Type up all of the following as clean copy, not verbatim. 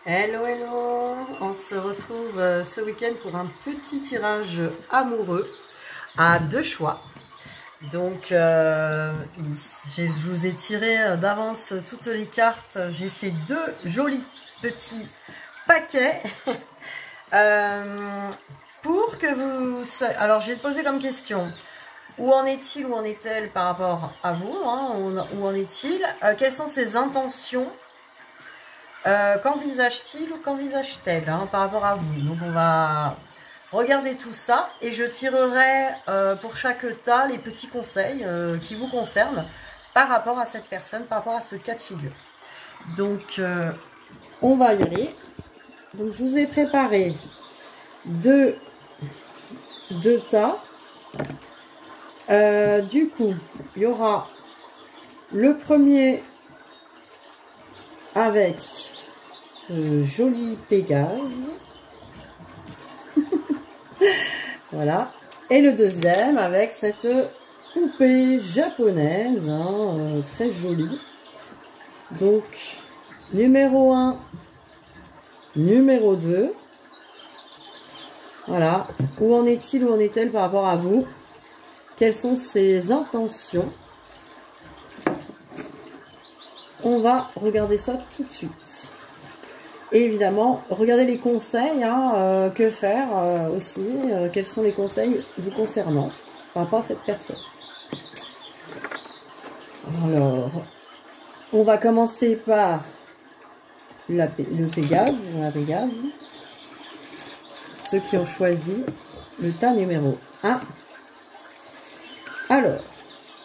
Hello, hello! On se retrouve ce week-end pour un petit tirage amoureux à deux choix. Donc, je vous ai tiré d'avance toutes les cartes. J'ai fait deux jolis petits paquets pour que vous... Alors, je vais te poser comme question. Où en est-il, où en est-elle par rapport à vous, hein, où en est-il? Quelles sont ses intentions? Qu'envisage-t-il ou qu'envisage-t-elle par rapport à vous? Donc on va regarder tout ça et je tirerai pour chaque tas les petits conseils qui vous concernent par rapport à cette personne, par rapport à ce cas de figure. Donc on va y aller. Donc je vous ai préparé deux tas. Du coup, il y aura le premier avec ce joli Pégase. Voilà. Et le deuxième avec cette poupée japonaise, très jolie. Donc, numéro 1, numéro 2. Voilà. Où en est-il, où en est-elle par rapport à vous? Quelles sont ses intentions? On va regarder ça tout de suite. Et évidemment, regardez les conseils, que faire aussi, quels sont les conseils vous concernant par rapport à cette personne. Alors, on va commencer par le Pégase, la Pégase. Ceux qui ont choisi le tas numéro 1. Alors,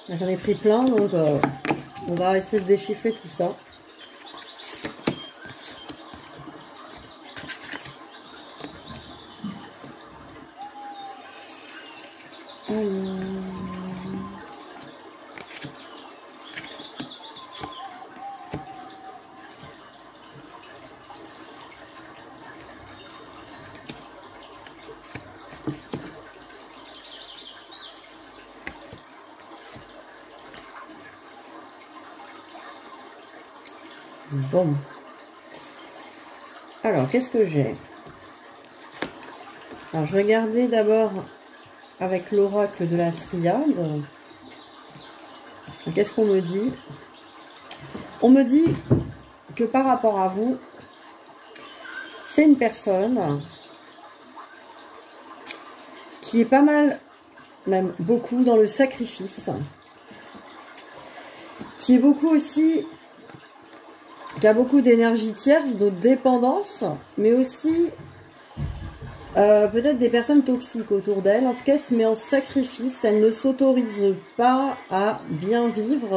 j'en ai pris plein, donc on va essayer de déchiffrer tout ça. Bon. Alors, qu'est-ce que j'ai? Alors, je vais regarder d'abord avec l'oracle de la triade. Qu'est-ce qu'on me dit? On me dit que par rapport à vous, c'est une personne qui est pas mal, même beaucoup dans le sacrifice, qui est beaucoup aussi, qui a beaucoup d'énergie tierce, de dépendance, mais aussi peut-être des personnes toxiques autour d'elle. En tout cas, elle se met en sacrifice, elle ne s'autorise pas à bien vivre,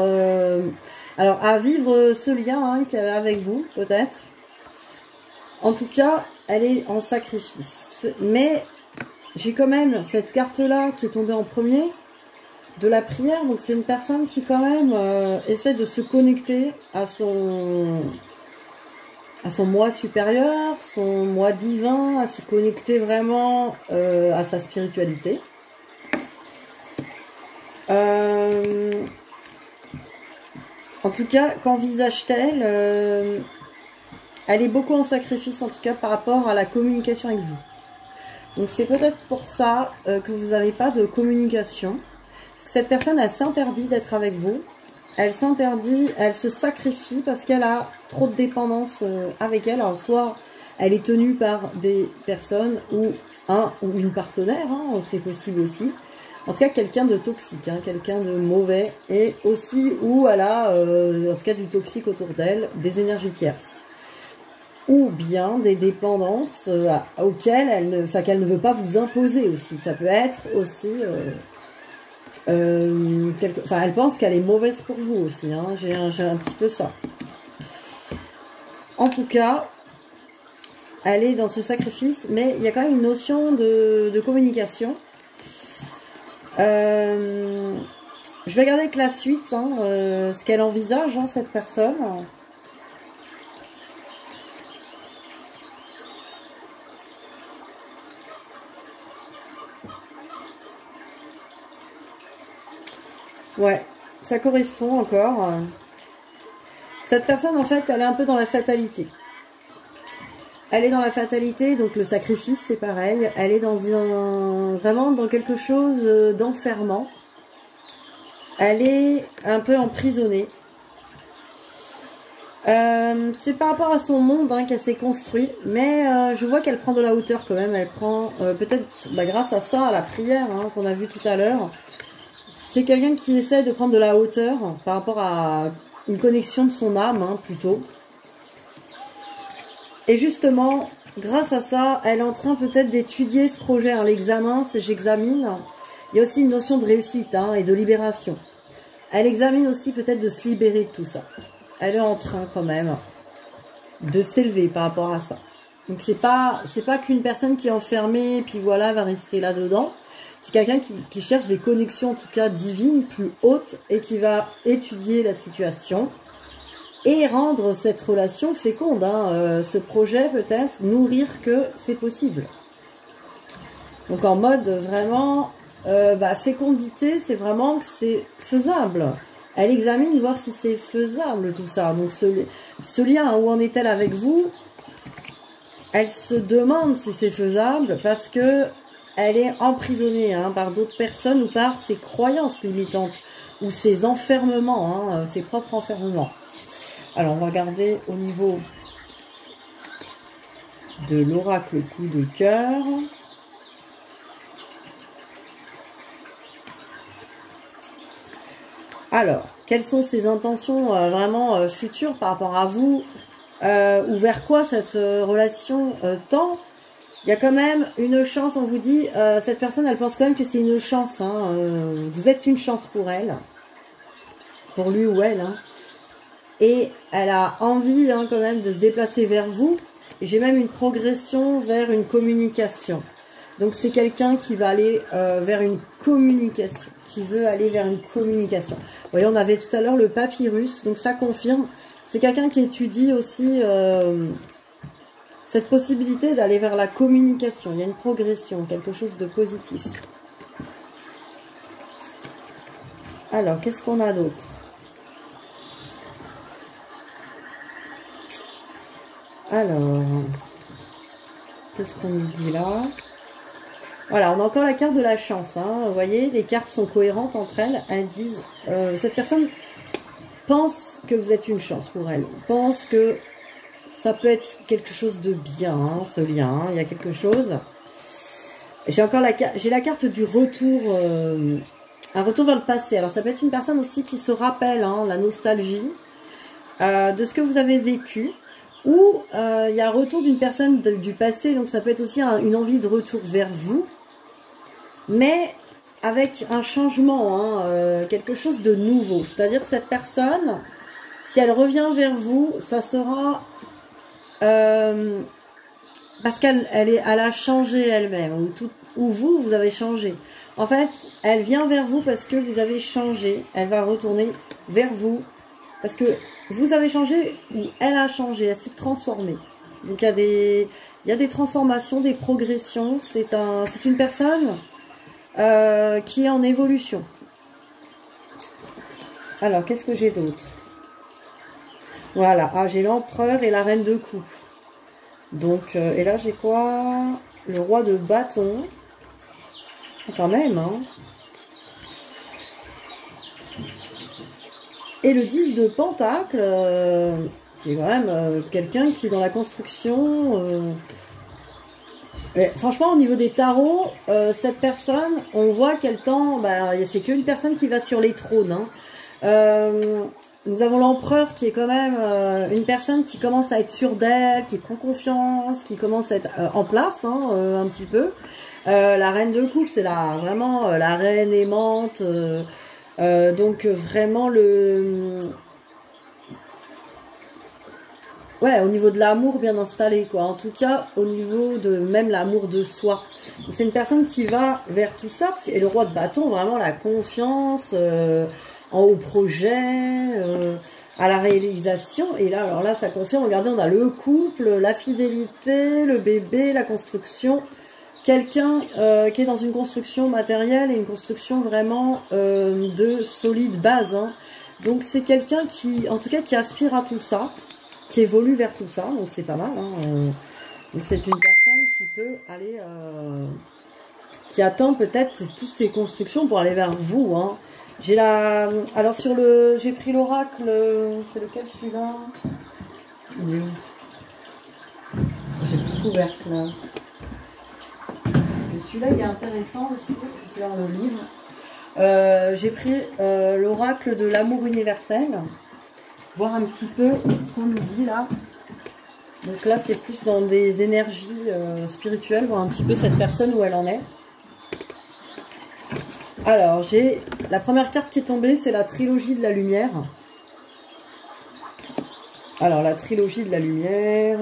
alors à vivre ce lien qu'elle a avec vous, peut-être. En tout cas, elle est en sacrifice. Mais j'ai quand même cette carte-là qui est tombée en premier, de la prière. Donc c'est une personne qui quand même essaie de se connecter à son moi supérieur, son moi divin, à se connecter vraiment à sa spiritualité. En tout cas, qu'envisage-t-elle? Elle est beaucoup en sacrifice, en tout cas, par rapport à la communication avec vous. Donc, c'est peut-être pour ça que vous n'avez pas de communication. Parce que cette personne, elle s'interdit d'être avec vous. Elle s'interdit, elle se sacrifie parce qu'elle a trop de dépendance avec elle. Alors, soit elle est tenue par des personnes ou un ou une partenaire, c'est possible aussi. En tout cas, quelqu'un de toxique, quelqu'un de mauvais. Et aussi où elle a, en tout cas, du toxique autour d'elle, des énergies tierces. Ou bien des dépendances auxquelles qu'elle ne veut pas vous imposer aussi. Ça peut être aussi... elle pense qu'elle est mauvaise pour vous aussi. J'ai un petit peu ça. En tout cas, elle est dans ce sacrifice, mais il y a quand même une notion de communication. Je vais regarder avec la suite, ce qu'elle envisage, cette personne. Ouais, ça correspond encore. Cette personne, en fait, elle est un peu dans la fatalité. Elle est dans la fatalité, donc le sacrifice, c'est pareil. Elle est dans vraiment dans quelque chose d'enfermant. Elle est un peu emprisonnée. C'est par rapport à son monde hein, qu'elle s'est construit, mais je vois qu'elle prend de la hauteur quand même. Elle prend peut-être grâce à ça, à la prière hein, qu'on a vu tout à l'heure. C'est quelqu'un qui essaie de prendre de la hauteur par rapport à une connexion de son âme hein, plutôt. Et justement, grâce à ça, elle est en train peut-être d'étudier ce projet. Hein, l'examen, c'est j'examine. Il y a aussi une notion de réussite hein, et de libération. Elle examine aussi peut-être de se libérer de tout ça. Elle est en train quand même de s'élever par rapport à ça. Donc c'est pas qu'une personne qui est enfermée puis voilà va rester là-dedans. C'est quelqu'un qui cherche des connexions en tout cas divines plus hautes et qui va étudier la situation et rendre cette relation féconde. Hein, ce projet peut-être nourrir que c'est possible. Donc en mode vraiment fécondité, c'est vraiment que c'est faisable. Elle examine, voir si c'est faisable tout ça. Donc ce lien, où en est-elle avec vous? Elle se demande si c'est faisable parce que elle est emprisonnée hein, par d'autres personnes ou par ses croyances limitantes ou ses enfermements, hein, ses propres enfermements. Alors on va regarder au niveau de l'oracle coup de cœur. Alors, quelles sont ses intentions vraiment futures par rapport à vous ou vers quoi cette relation tend? Il y a quand même une chance, on vous dit, cette personne, elle pense quand même que c'est une chance. Hein, vous êtes une chance pour elle, pour lui ou elle. Hein, et elle a envie hein, quand même de se déplacer vers vous. J'ai même une progression vers une communication. Donc c'est quelqu'un qui va aller vers une communication, qui veut aller vers une communication. Vous voyez, on avait tout à l'heure le papyrus, donc ça confirme. C'est quelqu'un qui étudie aussi cette possibilité d'aller vers la communication. Il y a une progression, quelque chose de positif. Alors, qu'est-ce qu'on a d'autre? Alors, qu'est-ce qu'on nous dit là? Voilà, on a encore la carte de la chance. Hein. Vous voyez, les cartes sont cohérentes entre elles. Elles disent, cette personne pense que vous êtes une chance pour elle. Pense que ça peut être quelque chose de bien, hein, ce lien. Hein. Il y a quelque chose. J'ai encore j'ai la carte du retour, un retour vers le passé. Alors ça peut être une personne aussi qui se rappelle hein, la nostalgie de ce que vous avez vécu. Ou il y a un retour d'une personne du passé. Donc ça peut être aussi une envie de retour vers vous. Mais avec un changement, hein, quelque chose de nouveau. C'est-à-dire que cette personne, si elle revient vers vous, ça sera parce qu'elle a changé elle-même, ou vous avez changé. En fait, elle vient vers vous parce que vous avez changé. Elle va retourner vers vous parce que vous avez changé ou elle a changé, elle s'est transformée. Donc il y a des transformations, des progressions. C'est une personne qui est en évolution. Alors, qu'est-ce que j'ai d'autre? Voilà, j'ai l'empereur et la reine de coupe. Donc, et là, j'ai quoi? Le roi de bâton. Quand même, hein. Et le 10 de pentacle, qui est quand même quelqu'un qui est dans la construction... Mais franchement, au niveau des tarots, cette personne, on voit qu'elle tend... c'est qu'une personne qui va sur les trônes. Hein. Nous avons l'empereur qui est quand même une personne qui commence à être sûre d'elle, qui prend confiance, qui commence à être en place hein, un petit peu. La reine de coupe, c'est vraiment la reine aimante. Donc vraiment ouais, au niveau de l'amour bien installé, quoi. En tout cas, au niveau de même l'amour de soi. C'est une personne qui va vers tout ça, et le roi de bâton, vraiment la confiance au projet, à la réalisation. Et là, alors là, ça confirme. Regardez, on a le couple, la fidélité, le bébé, la construction. Quelqu'un qui est dans une construction matérielle et une construction vraiment de solide base. Hein. Donc c'est quelqu'un qui, en tout cas, qui aspire à tout ça, qui évolue vers tout ça. Donc c'est pas mal. Hein. Donc c'est une personne qui peut aller, qui attend peut-être toutes ces constructions pour aller vers vous. Hein. J'ai la, alors sur le, j'ai pris l'oracle, c'est lequel celui-là? Il est où? J'ai plus de couvercle là. Celui-là il est intéressant aussi, je suis dans le livre. J'ai pris l'oracle de l'amour universel, voir un petit peu ce qu'on nous dit là. Donc là c'est plus dans des énergies spirituelles, voir un petit peu cette personne où elle en est. Alors j'ai la première carte qui est tombée, c'est la trilogie de la lumière. Alors la trilogie de la lumière.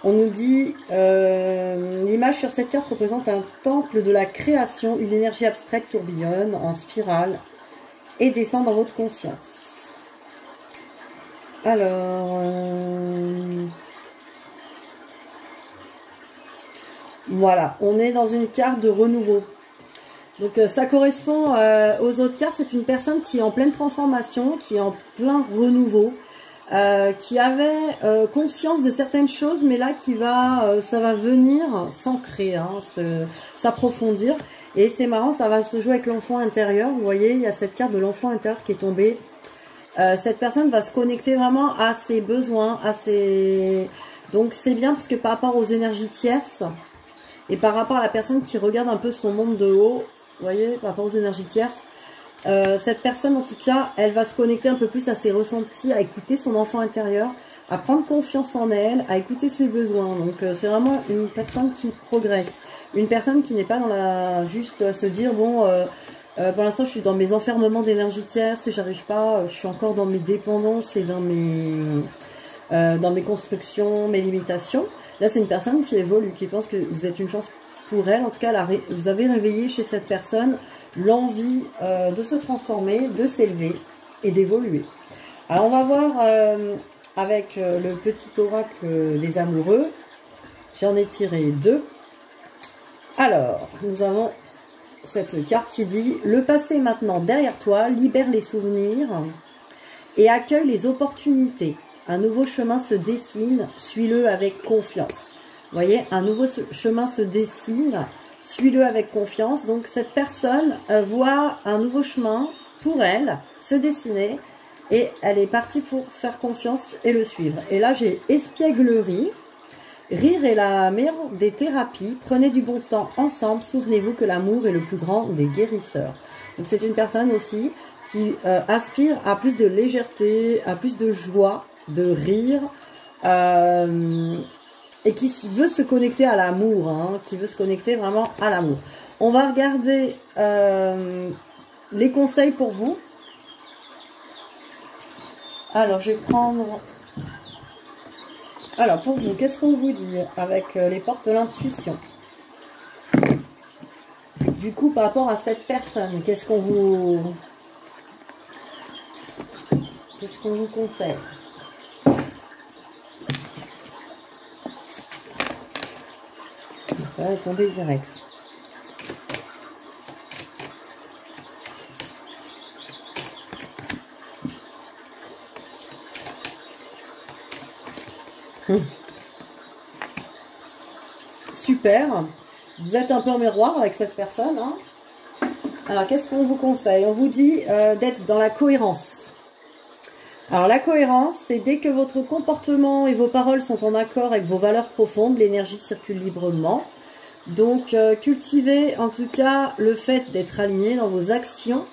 On nous dit, l'image sur cette carte représente un temple de la création, une énergie abstraite tourbillonne en spirale et descend dans votre conscience. Alors, voilà, on est dans une carte de renouveau. Donc ça correspond aux autres cartes, c'est une personne qui est en pleine transformation, qui est en plein renouveau. Qui avait conscience de certaines choses, mais là qui va, ça va venir s'ancrer, hein, s'approfondir. Et c'est marrant, ça va se jouer avec l'enfant intérieur. Vous voyez, il y a cette carte de l'enfant intérieur qui est tombée. Cette personne va se connecter vraiment à ses besoins, à ses... Donc c'est bien parce que par rapport aux énergies tierces et par rapport à la personne qui regarde un peu son monde de haut, vous voyez, par rapport aux énergies tierces, cette personne en tout cas, elle va se connecter un peu plus à ses ressentis, à écouter son enfant intérieur, à prendre confiance en elle, à écouter ses besoins. Donc c'est vraiment une personne qui progresse, une personne qui n'est pas dans la juste à se dire bon pour l'instant je suis dans mes enfermements d'énergie tierce et j'arrive pas, je suis encore dans mes dépendances et dans mes constructions, mes limitations. Là c'est une personne qui évolue, qui pense que vous êtes une chance pour elle, en tout cas vous avez réveillé chez cette personne l'envie de se transformer, de s'élever et d'évoluer. Alors on va voir avec le petit oracle des amoureux. J'en ai tiré 2. Alors, nous avons cette carte qui dit « Le passé est maintenant derrière toi, libère les souvenirs et accueille les opportunités. Un nouveau chemin se dessine, suis-le avec confiance. » Vous voyez, un nouveau chemin se dessine, suis-le avec confiance. Donc cette personne voit un nouveau chemin pour elle se dessiner et elle est partie pour faire confiance et le suivre. Et là j'ai espièglerie, rire est la meilleure des thérapies, prenez du bon temps ensemble, souvenez-vous que l'amour est le plus grand des guérisseurs. Donc c'est une personne aussi qui aspire à plus de légèreté, à plus de joie, de rire, et qui veut se connecter à l'amour, hein, qui veut se connecter vraiment à l'amour. On va regarder les conseils pour vous. Alors, je vais prendre... Alors, pour vous, qu'est-ce qu'on vous dit avec les portes de l'intuition? Du coup, par rapport à cette personne, qu'est-ce qu'on vous conseille? Ça va tomber direct. Super. Vous êtes un peu en miroir avec cette personne. Hein. Alors, qu'est-ce qu'on vous conseille? On vous dit d'être dans la cohérence. Alors, la cohérence, c'est dès que votre comportement et vos paroles sont en accord avec vos valeurs profondes, l'énergie circule librement. Donc, cultivez en tout cas le fait d'être aligné dans vos actions.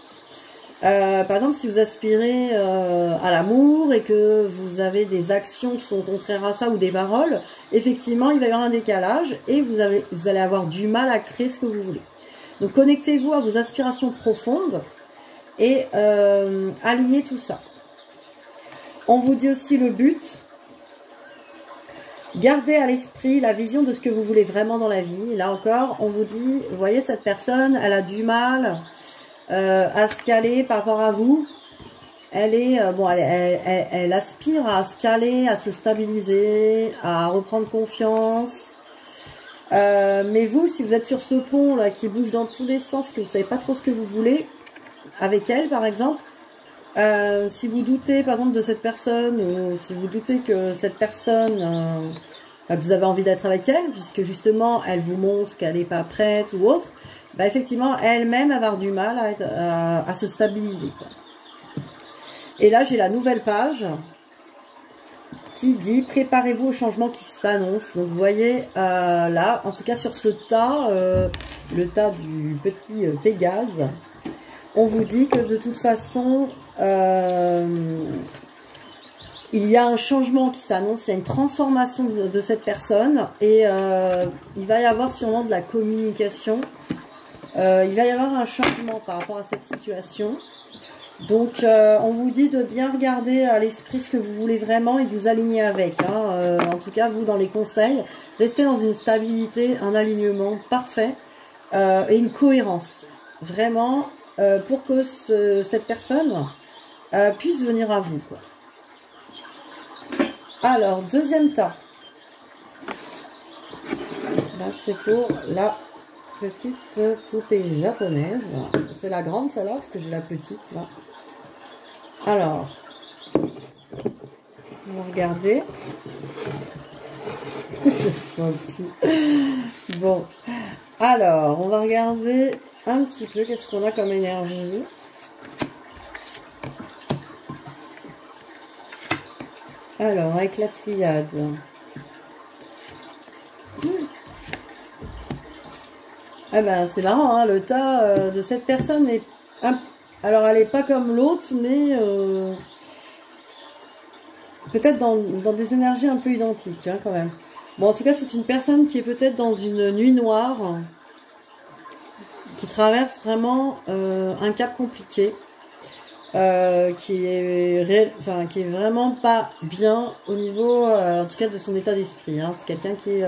Par exemple, si vous aspirez à l'amour et que vous avez des actions qui sont contraires à ça ou des paroles, effectivement, il va y avoir un décalage et vous allez avoir du mal à créer ce que vous voulez. Donc, connectez-vous à vos aspirations profondes et alignez tout ça. On vous dit aussi le but. Gardez à l'esprit la vision de ce que vous voulez vraiment dans la vie. Là encore, on vous dit, vous voyez, cette personne, elle a du mal à se caler par rapport à vous. Elle est bon, elle aspire à se caler, à se stabiliser, à reprendre confiance. Mais vous, si vous êtes sur ce pont là qui bouge dans tous les sens, que vous savez pas trop ce que vous voulez, avec elle par exemple, Si vous doutez, par exemple, de cette personne, ou si vous doutez que cette personne, que vous avez envie d'être avec elle, puisque justement, elle vous montre qu'elle n'est pas prête ou autre, bah, effectivement, elle-même va avoir du mal à se stabiliser, quoi. Et là, j'ai la nouvelle page qui dit « Préparez-vous au changement qui s'annonce ». Donc, vous voyez, là, en tout cas sur ce tas, le tas du petit Pégase, on vous dit que de toute façon, il y a un changement qui s'annonce, il y a une transformation de cette personne et il va y avoir sûrement de la communication. Il va y avoir un changement par rapport à cette situation. Donc, on vous dit de bien regarder à l'esprit ce que vous voulez vraiment et de vous aligner avec. Hein. En tout cas, vous, dans les conseils, restez dans une stabilité, un alignement parfait et une cohérence. Vraiment, pour que cette personne puisse venir à vous, quoi. Alors, deuxième tas. Là, c'est pour la petite poupée japonaise. C'est la grande, celle-là, parce que j'ai la petite, là. Alors, on va regarder. Bon, alors, on va regarder un petit peu qu'est-ce qu'on a comme énergie. Alors, avec la triade. Ah ben, c'est marrant, hein, le tas de cette personne est... Alors, elle n'est pas comme l'autre, mais peut-être dans des énergies un peu identiques, hein, quand même. Bon, en tout cas, c'est une personne qui est peut-être dans une nuit noire, qui traverse vraiment un cap compliqué, qui est vraiment pas bien au niveau, en tout cas, de son état d'esprit. Hein. C'est quelqu'un qui est,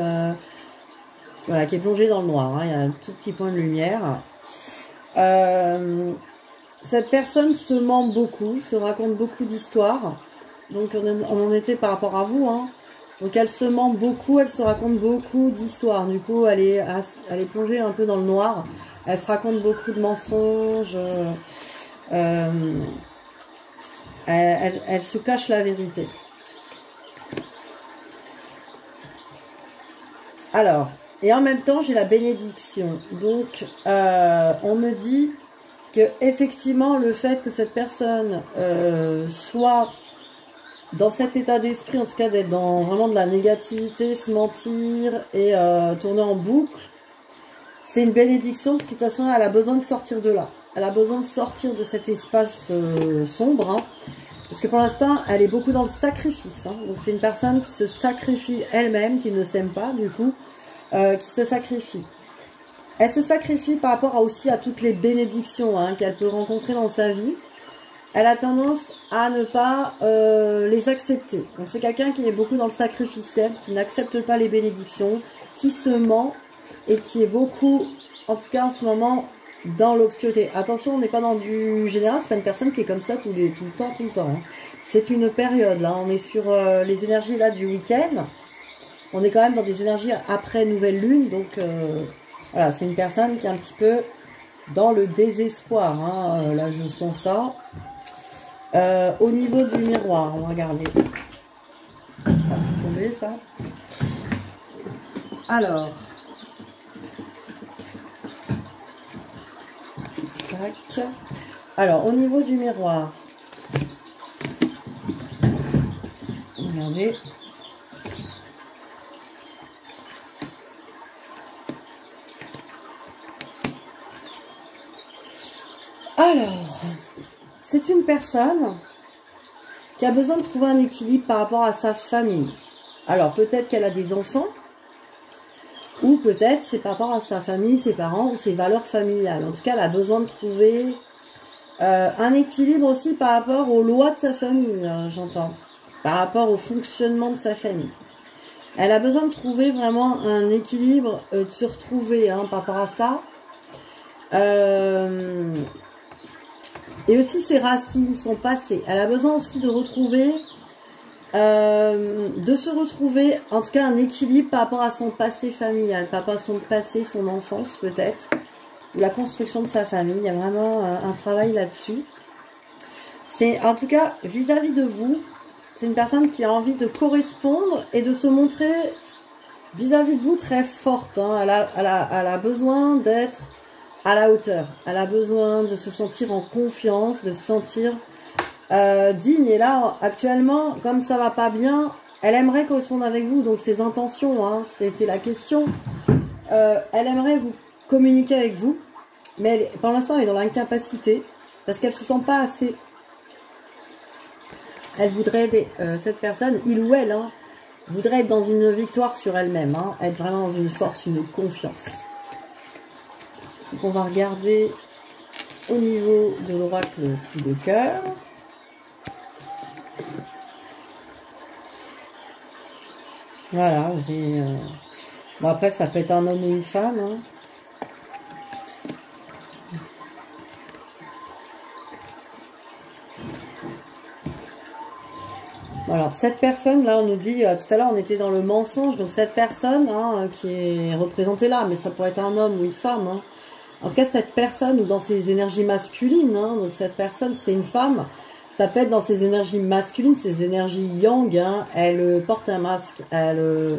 voilà, qui est plongé dans le noir. Hein. Il y a un tout petit point de lumière. Cette personne se ment beaucoup, se raconte beaucoup d'histoires. Donc on en était par rapport à vous. Hein. Donc elle se ment beaucoup, elle se raconte beaucoup d'histoires. Du coup, elle est plongée un peu dans le noir. Elle se raconte beaucoup de mensonges. Elle se cache la vérité. Alors, et en même temps, j'ai la bénédiction. Donc, on me dit que effectivement, le fait que cette personne soit dans cet état d'esprit, en tout cas d'être dans vraiment de la négativité, se mentir et tourner en boucle, c'est une bénédiction parce que de toute façon, elle a besoin de sortir de là. Elle a besoin de sortir de cet espace sombre. Hein, parce que pour l'instant, elle est beaucoup dans le sacrifice. Hein, donc c'est une personne qui se sacrifie elle-même, qui ne s'aime pas du coup, qui se sacrifie. Elle se sacrifie par rapport aussi à toutes les bénédictions hein, qu'elle peut rencontrer dans sa vie. Elle a tendance à ne pas les accepter. Donc c'est quelqu'un qui est beaucoup dans le sacrificiel, qui n'accepte pas les bénédictions, qui se ment et qui est beaucoup, en tout cas en ce moment, dans l'obscurité. Attention, on n'est pas dans du général, c'est pas une personne qui est comme ça tout le temps. Hein. C'est une période, là, on est sur les énergies là du week-end. On est quand même dans des énergies après nouvelle lune, donc... voilà, c'est une personne qui est un petit peu dans le désespoir. Hein. Là, je sens ça. Au niveau du miroir, on va regarder. Ah, c'est tombé, ça. Alors. Tac. Alors, au niveau du miroir. Regardez. Alors, c'est une personne qui a besoin de trouver un équilibre par rapport à sa famille. Alors, peut-être qu'elle a des enfants, ou peut-être c'est par rapport à sa famille, ses parents, ou ses valeurs familiales. En tout cas, elle a besoin de trouver un équilibre aussi par rapport aux lois de sa famille, j'entends. Par rapport au fonctionnement de sa famille. Elle a besoin de trouver vraiment un équilibre, de se retrouver hein, par rapport à ça. Et aussi ses racines, son passé. Elle a besoin aussi de retrouver, en tout cas un équilibre par rapport à son passé familial, par rapport à son passé, son enfance peut-être, ou la construction de sa famille. Il y a vraiment un travail là-dessus. C'est en tout cas vis-à-vis de vous, c'est une personne qui a envie de correspondre et de se montrer vis-à-vis de vous très forte. Hein. Elle a besoin d'être à la hauteur. Elle a besoin de se sentir en confiance, de se sentir digne. Et là, actuellement, comme ça va pas bien, elle aimerait correspondre avec vous. Donc ses intentions, hein, c'était la question. Elle aimerait vous communiquer avec vous, mais pour l'instant, elle est dans l'incapacité parce qu'elle se sent pas assez. Elle voudrait, cette personne, il ou elle, hein, voudrait être dans une victoire sur elle-même, hein, être vraiment dans une force, une confiance. Donc on va regarder au niveau de l'oracle de cœur. Voilà, j'ai... Bon après ça peut être un homme ou une femme. Hein. Alors, cette personne, là, on nous dit, tout à l'heure, on était dans le mensonge, donc cette personne hein, qui est représentée là, mais ça pourrait être un homme ou une femme. Hein. En tout cas, cette personne, ou dans ses énergies masculines, hein, donc cette personne, c'est une femme, ça peut être dans ses énergies masculines, ses énergies yang, hein, elle porte un masque, elle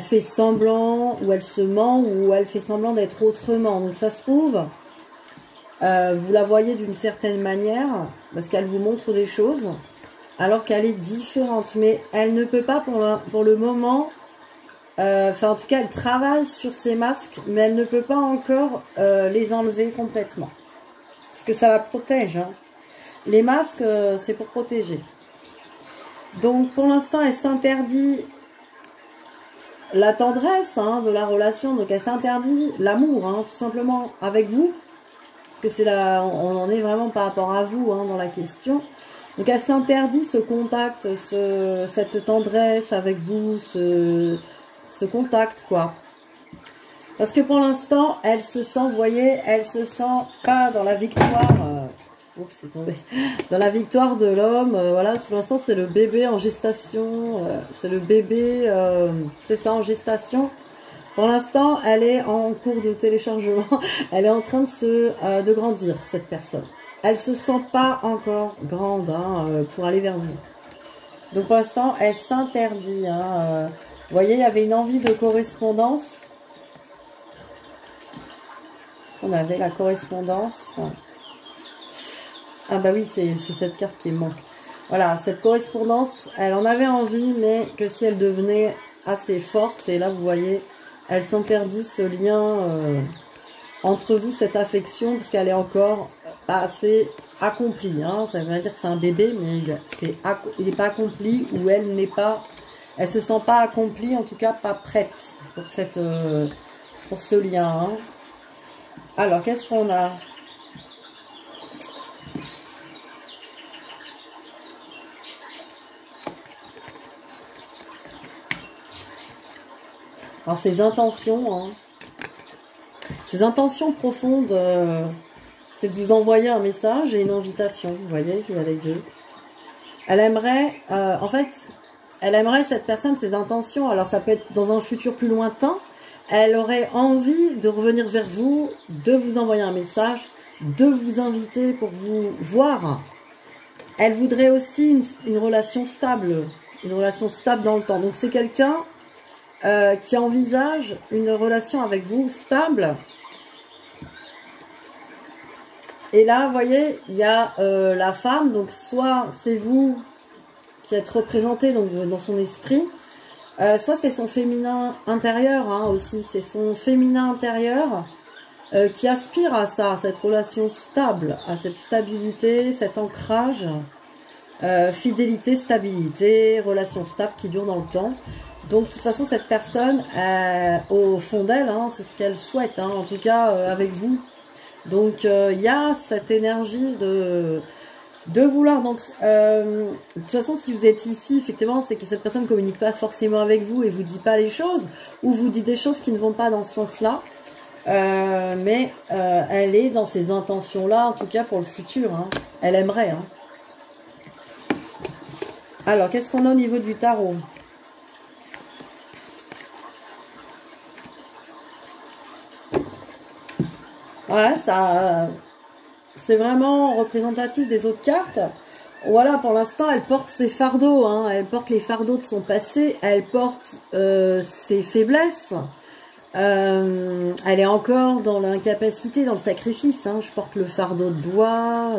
fait semblant, ou elle se ment, ou elle fait semblant d'être autrement. Donc ça se trouve, vous la voyez d'une certaine manière, parce qu'elle vous montre des choses, alors qu'elle est différente, mais elle ne peut pas pour le moment, enfin en tout cas elle travaille sur ses masques, mais elle ne peut pas encore les enlever complètement, parce que ça la protège. Hein. Les masques, c'est pour protéger. Donc pour l'instant elle s'interdit la tendresse hein, de la relation, donc elle s'interdit l'amour, hein, tout simplement avec vous, parce que c'est là, on en est vraiment par rapport à vous hein, dans la question. Donc elle s'interdit ce contact, cette tendresse avec vous, ce contact quoi. Parce que pour l'instant, elle se sent, vous voyez, elle se sent pas dans la victoire. Oups, c'est tombé. Dans la victoire de l'homme. Voilà, pour l'instant c'est le bébé en gestation. C'est le bébé, c'est ça en gestation. Pour l'instant, elle est en cours de téléchargement. Elle est en train de grandir cette personne. Elle se sent pas encore grande hein, pour aller vers vous. Donc pour l'instant, elle s'interdit. Hein, vous voyez, il y avait une envie de correspondance. On avait la correspondance. Ah bah oui, c'est cette carte qui manque. Voilà, cette correspondance, elle en avait envie, mais que si elle devenait assez forte. Et là, vous voyez, elle s'interdit ce lien... entre vous, cette affection, parce qu'elle est encore pas assez accomplie. Hein. Ça veut dire que c'est un bébé, mais il n'est pas accompli ou elle n'est pas... Elle se sent pas accomplie, en tout cas pas prête pour, pour ce lien. Hein. Alors, qu'est-ce qu'on a? Alors, ses intentions... Hein. Ses intentions profondes, c'est de vous envoyer un message et une invitation. Vous voyez, il y a les deux. Elle aimerait, en fait, elle aimerait cette personne, ses intentions. Alors ça peut être dans un futur plus lointain. Elle aurait envie de revenir vers vous, de vous envoyer un message, de vous inviter pour vous voir. Elle voudrait aussi une relation stable dans le temps. Donc c'est quelqu'un qui envisage une relation avec vous stable. Et là, vous voyez, il y a la femme, donc soit c'est vous qui êtes représenté donc, dans son esprit, soit c'est son féminin intérieur hein, aussi, c'est son féminin intérieur qui aspire à ça, à cette relation stable, à cette stabilité, cet ancrage, fidélité, stabilité, relation stable qui dure dans le temps. Donc de toute façon cette personne, au fond d'elle, hein, c'est ce qu'elle souhaite, hein, en tout cas avec vous. Donc il y a cette énergie de vouloir. Donc de toute façon si vous êtes ici, effectivement c'est que cette personne ne communique pas forcément avec vous et vous dit pas les choses, ou vous dit des choses qui ne vont pas dans ce sens-là. Mais elle est dans ces intentions-là, en tout cas pour le futur. Hein. Elle aimerait. Hein. Alors qu'est-ce qu'on a au niveau du tarot ? Voilà, ça, c'est vraiment représentatif des autres cartes. Voilà, pour l'instant, elle porte ses fardeaux, hein. Elle porte les fardeaux de son passé, elle porte ses faiblesses. Elle est encore dans l'incapacité, dans le sacrifice, hein. Je porte le fardeau de bois.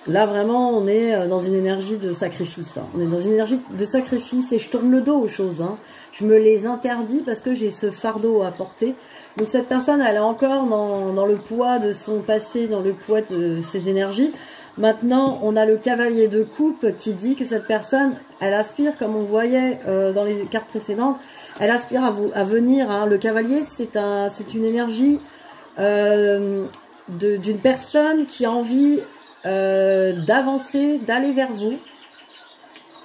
Là, vraiment, on est dans une énergie de sacrifice, hein. On est dans une énergie de sacrifice et je tourne le dos aux choses, hein. Je me les interdis parce que j'ai ce fardeau à porter. Donc cette personne, elle est encore dans le poids de son passé, dans le poids de ses énergies. Maintenant, on a le cavalier de coupe qui dit que cette personne, elle aspire, comme on voyait dans les cartes précédentes, elle aspire à venir, hein. Le cavalier, c'est une énergie d'une personne qui a envie d'avancer, d'aller vers vous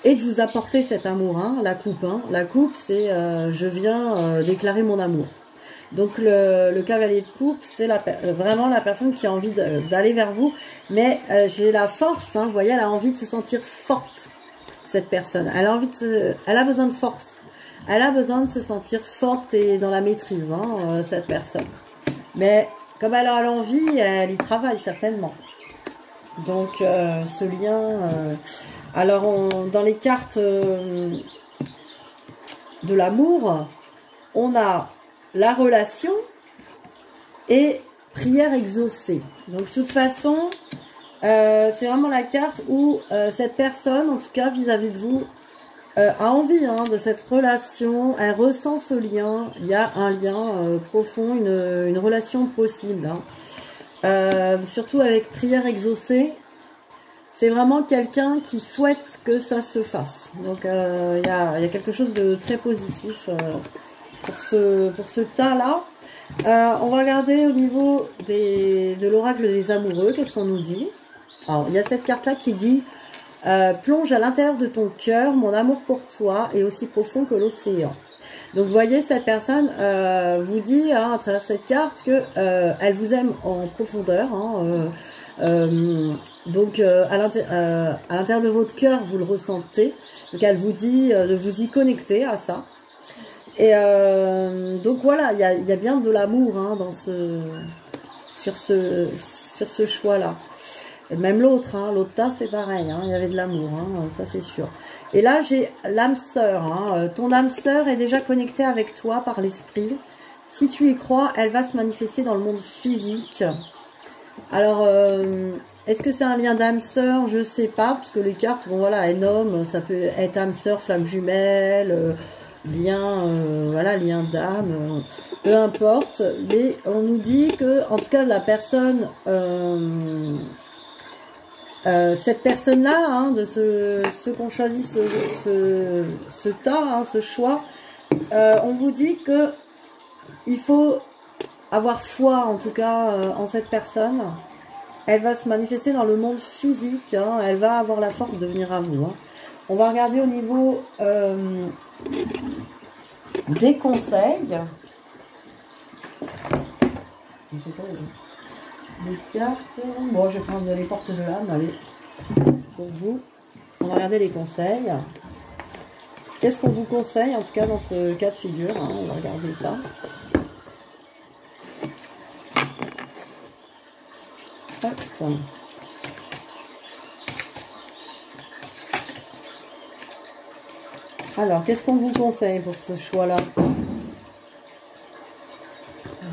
et de vous apporter cet amour, hein. La coupe, hein. La coupe, c'est je viens déclarer mon amour. Donc le cavalier de coupe, c'est vraiment la personne qui a envie d'aller vers vous. Mais j'ai la force, hein, vous voyez, elle a envie de se sentir forte, cette personne. Elle a besoin de force. Elle a besoin de se sentir forte et dans la maîtrise, hein, cette personne. Mais comme elle a l'envie, elle y travaille certainement. Donc ce lien... alors dans les cartes de l'amour, on a la relation et prière exaucée. Donc de toute façon, c'est vraiment la carte où cette personne, en tout cas vis-à-vis de vous, a envie, hein, de cette relation. Elle ressent ce lien. Il y a un lien profond, une relation possible, hein. Surtout avec prière exaucée. C'est vraiment quelqu'un qui souhaite que ça se fasse. Donc il y a quelque chose de très positif pour ce tas-là. On va regarder au niveau de l'oracle des amoureux. Qu'est-ce qu'on nous dit? Alors, il y a cette carte-là qui dit plonge à l'intérieur de ton cœur, mon amour pour toi est aussi profond que l'océan. Donc, vous voyez, cette personne vous dit, hein, à travers cette carte, que elle vous aime en profondeur, hein, donc à l'intérieur de votre cœur, vous le ressentez. Donc, elle vous dit de vous y connecter à ça. Et donc voilà, il y a bien de l'amour, hein, sur ce choix-là. Même l'autre, hein, l'autre tas, c'est pareil, hein, il y avait de l'amour, hein, ça c'est sûr. Et là, j'ai l'âme sœur, hein. Ton âme sœur est déjà connectée avec toi par l'esprit. Si tu y crois, elle va se manifester dans le monde physique. Alors, est-ce que c'est un lien d'âme sœur? Je sais pas, parce que les cartes, bon voilà, elles nomment, ça peut être âme sœur, flamme jumelle, lien, voilà, lien d'âme, peu importe. Mais on nous dit que, en tout cas, la personne, cette personne-là, hein, de ceux qu'on choisit ce tas, hein, ce choix, on vous dit que il faut avoir foi, en tout cas, en cette personne. Elle va se manifester dans le monde physique, hein, elle va avoir la force de venir à vous, hein. On va regarder au niveau des conseils. Les cartes. Bon, je vais prendre les portes de l'âme, allez, pour vous. On va regarder les conseils. Qu'est-ce qu'on vous conseille, en tout cas, dans ce cas de figure, hein, on va regarder ça. Hop. Alors, qu'est-ce qu'on vous conseille pour ce choix-là?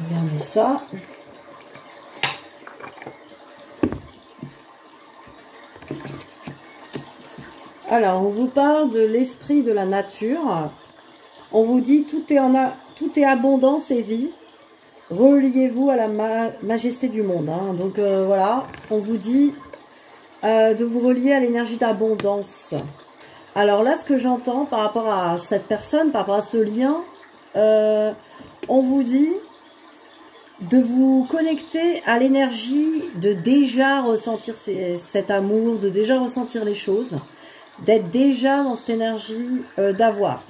Regardez ça. Alors, on vous parle de l'esprit de la nature. On vous dit tout est abondance et vie. Reliez-vous à la majesté du monde, hein. Donc voilà, on vous dit de vous relier à l'énergie d'abondance. Alors là, ce que j'entends par rapport à cette personne, par rapport à ce lien, on vous dit de vous connecter à l'énergie, de déjà ressentir cet amour, de déjà ressentir les choses, d'être déjà dans cette énergie d'avoir.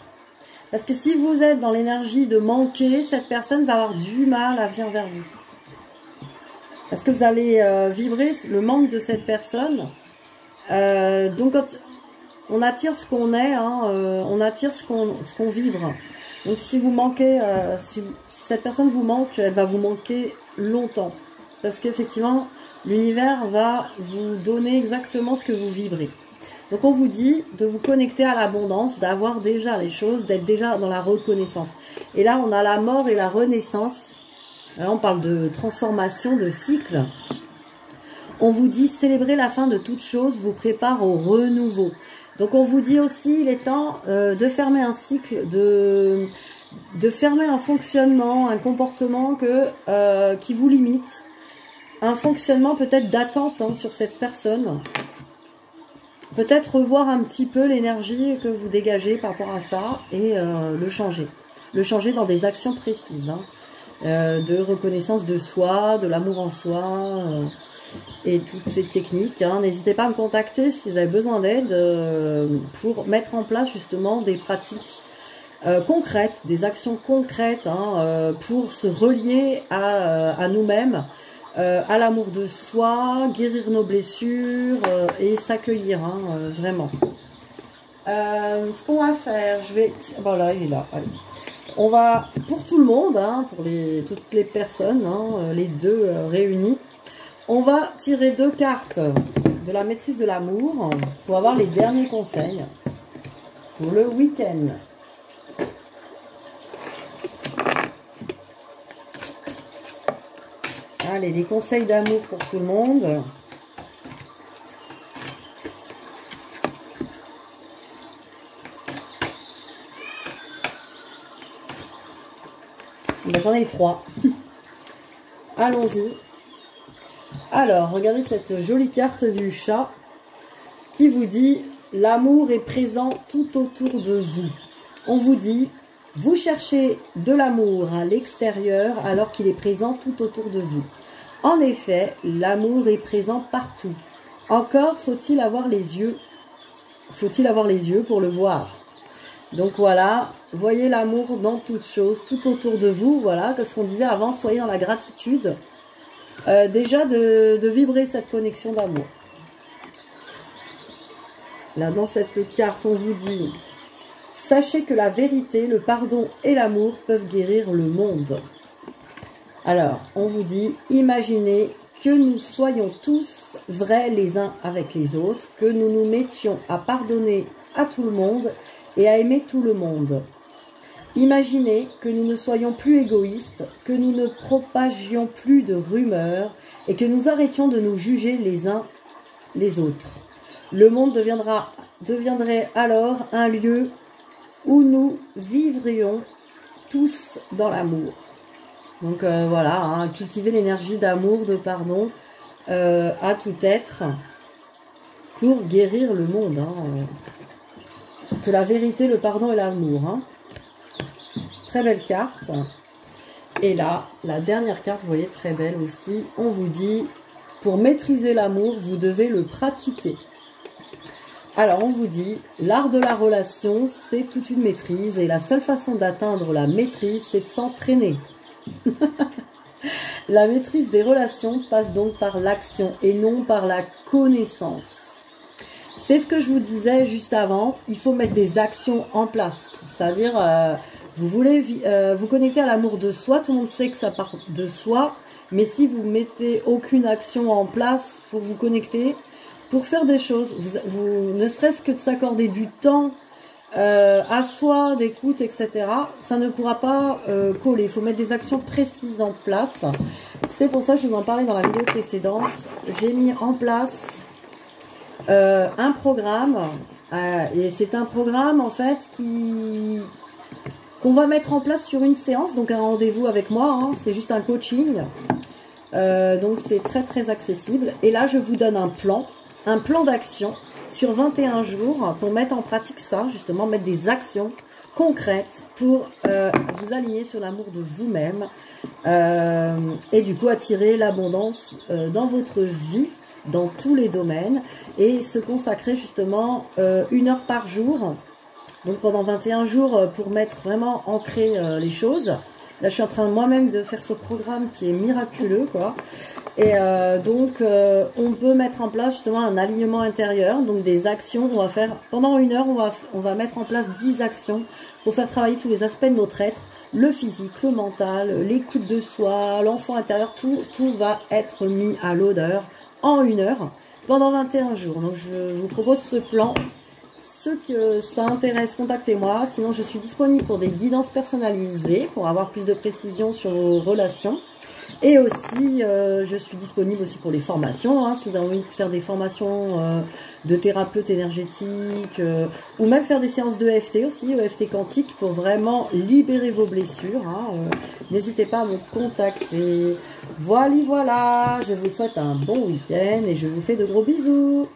Parce que si vous êtes dans l'énergie de manquer, cette personne va avoir du mal à venir vers vous. Parce que vous allez vibrer le manque de cette personne. Donc quand on attire ce qu'on est, hein, on attire ce qu'on vibre. Donc si vous manquez, si cette personne vous manque, elle va vous manquer longtemps. parce qu'effectivement, l'univers va vous donner exactement ce que vous vibrez. Donc on vous dit de vous connecter à l'abondance, d'avoir déjà les choses, d'être déjà dans la reconnaissance. Et là, on a la mort et la renaissance. Là, on parle de transformation, de cycle. On vous dit célébrer la fin de toute chose vous prépare au renouveau. Donc on vous dit aussi, il est temps de fermer un cycle, de fermer un fonctionnement, un comportement qui vous limite. Un fonctionnement peut-être d'attente sur cette personne. Peut-être revoir un petit peu l'énergie que vous dégagez par rapport à ça et le changer. Le changer dans des actions précises. De reconnaissance de soi, de l'amour en soi et toutes ces techniques. N'hésitez pas à me contacter si vous avez besoin d'aide pour mettre en place justement des pratiques concrètes, des actions concrètes pour se relier à nous-mêmes, à l'amour de soi, guérir nos blessures et s'accueillir, vraiment. Ce qu'on va faire, je vais... Voilà, il est là, allez. On va, pour tout le monde, pour toutes les personnes, les deux réunis, on va tirer 2 cartes de la maîtrise de l'amour pour avoir les derniers conseils pour le week-end. Allez, les conseils d'amour pour tout le monde. Ben, j'en ai 3. Allons-y. Alors, regardez cette jolie carte du chat qui vous dit « L'amour est présent tout autour de vous ». On vous dit « Vous cherchez de l'amour à l'extérieur alors qu'il est présent tout autour de vous ». En effet, l'amour est présent partout. Encore faut-il avoir les yeux. Faut-il avoir les yeux pour le voir. Donc voilà, voyez l'amour dans toutes choses, tout autour de vous. Voilà, comme ce qu'on disait avant, soyez dans la gratitude. Déjà de vibrer cette connexion d'amour. Là, dans cette carte, on vous dit « Sachez que la vérité, le pardon et l'amour peuvent guérir le monde. » Alors, on vous dit « Imaginez que nous soyons tous vrais les uns avec les autres, que nous nous mettions à pardonner à tout le monde et à aimer tout le monde. Imaginez que nous ne soyons plus égoïstes, que nous ne propagions plus de rumeurs et que nous arrêtions de nous juger les uns les autres. Le monde deviendrait alors un lieu où nous vivrions tous dans l'amour. » Donc voilà, cultiver l'énergie d'amour, de pardon à tout être pour guérir le monde. Que la vérité, le pardon et l'amour. Très belle carte. Et là, la dernière carte, vous voyez, très belle aussi. On vous dit, pour maîtriser l'amour, vous devez le pratiquer. Alors, on vous dit, l'art de la relation, c'est toute une maîtrise. Et la seule façon d'atteindre la maîtrise, c'est de s'entraîner. La maîtrise des relations passe donc par l'action et non par la connaissance. C'est ce que je vous disais juste avant, il faut mettre des actions en place. C'est-à-dire, vous voulez vous connecter à l'amour de soi, tout le monde sait que ça part de soi, mais si vous mettez aucune action en place pour vous connecter, pour faire des choses, ne serait-ce que de s'accorder du temps à soi, d'écoute, etc., ça ne pourra pas coller. Il faut mettre des actions précises en place. C'est pour ça que je vous en parlais dans la vidéo précédente. J'ai mis en place un programme, et c'est un programme en fait qu'on va mettre en place sur une séance, donc un rendez-vous avec moi, c'est juste un coaching, donc c'est très très accessible. Et là je vous donne un plan d'action sur 21 jours pour mettre en pratique ça, justement mettre des actions concrètes pour vous aligner sur l'amour de vous-même et du coup attirer l'abondance dans votre vie, dans tous les domaines, et se consacrer justement 1 heure par jour, donc pendant 21 jours pour mettre vraiment ancré les choses. Là je suis en train moi-même de faire ce programme qui est miraculeux quoi, et donc on peut mettre en place justement un alignement intérieur, donc des actions. On va faire pendant 1 heure, on va mettre en place 10 actions pour faire travailler tous les aspects de notre être, le physique, le mental, l'écoute de soi, l'enfant intérieur, tout va être mis à l'odeur en 1 heure pendant 21 jours. Donc je vous propose ce plan. Ceux que ça intéresse, contactez-moi. Sinon, je suis disponible pour des guidances personnalisées pour avoir plus de précision sur vos relations. Et aussi, je suis disponible aussi pour les formations. Si vous avez envie de faire des formations de thérapeute énergétique ou même faire des séances de EFT aussi, EFT quantique, pour vraiment libérer vos blessures. N'hésitez pas à me contacter. Voilà, je vous souhaite un bon week-end et je vous fais de gros bisous.